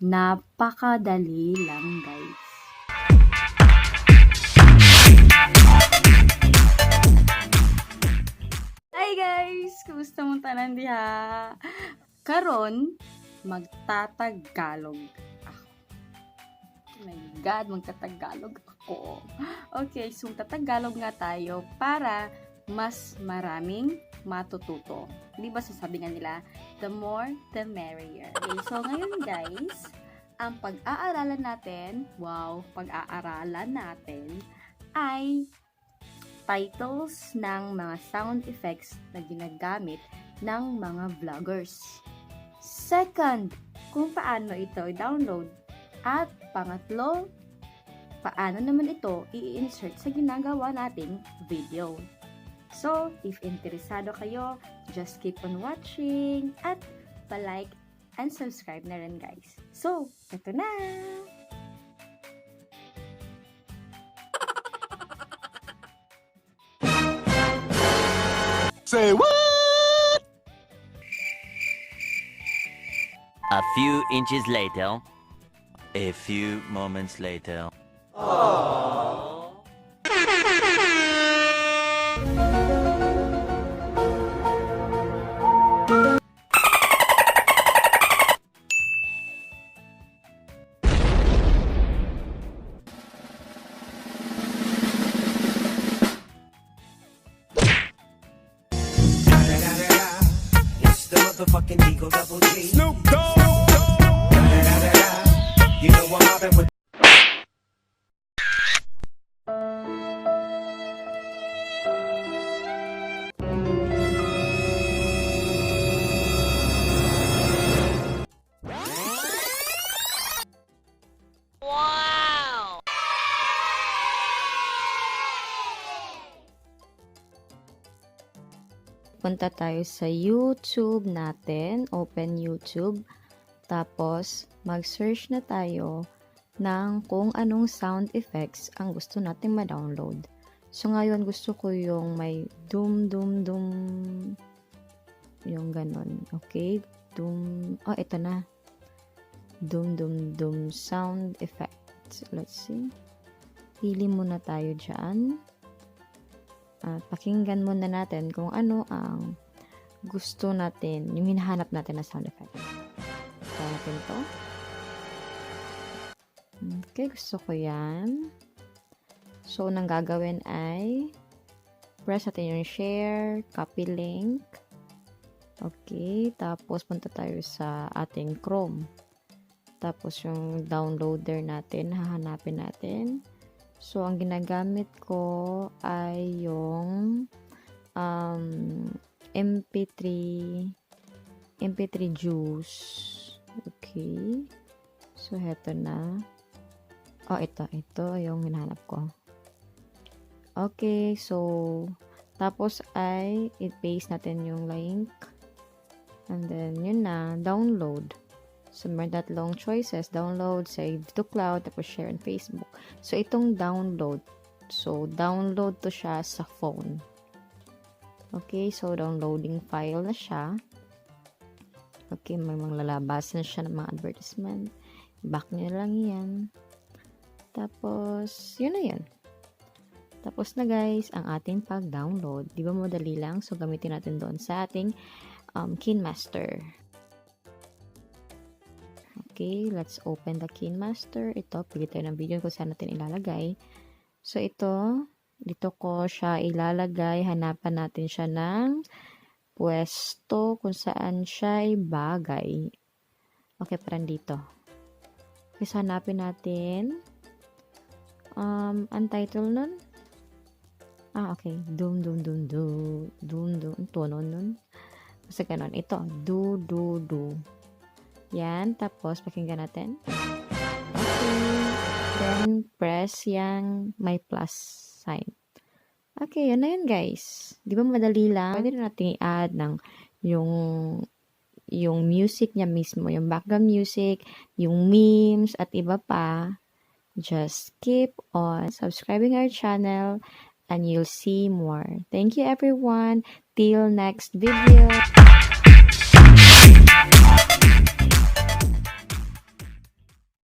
Napakadali lang, guys. Hi guys! Kumusta mong tanan diha? Karon magtatagalog ako. Oh my God, magtatagalog ako. Okay, so magtatagalog nga tayo para mas maraming matututo. Di ba sasabi nga nila, the more, the merrier. Okay, so ngayon guys, ang pag-aaralan natin ay titles ng mga sound effects na ginagamit ng mga vloggers. Second, kung paano ito i-download. At pangatlo, paano naman ito i-insert sa ginagawa nating video. So, if interesado kayo, just keep on watching at pa-like and subscribe na rin guys. So, ito na! Say what? A few inches later. A few moments later. It's the motherfucking Eagle Double G. Snoop Dogg. You know I'm mobbing with. Punta tayo sa YouTube natin. Open YouTube. Tapos, mag-search na tayo ng kung anong sound effects ang gusto natin ma-download. So, ngayon gusto ko yung may dum dum dum. Yung ganon. Okay? Dum. Oh, ito na. Dum dum dum sound effects. Let's see. Pili muna tayo dyan. At pakinggan muna natin kung ano ang gusto natin, yung hinahanap natin na sound effect. Try natin to. Okay, gusto ko yan. So, unang gagawin ay press natin yung share, copy link. Okay, tapos punta tayo sa ating Chrome. Tapos yung downloader natin, hahanapin natin. So, ang ginagamit ko ay yung MP3 juice. Okay. So, heto na. Oh, ito yung hinahanap ko. Okay. So, tapos ay i-paste natin yung link. And then, yun na. Download. So, may tatlong choices. Download, save to cloud, tapos share on Facebook. So, itong download. So, download to siya sa phone. Okay, so, downloading file na siya. Okay, may mga lalabas na siya ng mga advertisement. Back nyo lang yan. Tapos, yun na yan. Tapos na guys, ang ating pag-download. Di ba madali lang? So, gamitin natin doon sa ating Kinemaster. Okay, let's open the Kinemaster. Ito, pili tayo ng video kung saan natin ilalagay. So, dito ko siya ilalagay. Hanapan natin siya ng pwesto kung saan siya ay bagay. Okay, parang dito. Okay, so hanapin natin. Ang title nun? Okay. Dum. Tono nun. Basta ganon. Ito, do. Yan. Tapos, pakinggan natin. Okay. Then, press yung may plus sign. Okay, yan na yun, guys. Di ba madali lang? Pwede na natin i-add ng yung music niya mismo. Yung background music, yung memes, at iba pa. Just keep on subscribing our channel and you'll see more. Thank you, everyone. Till next video.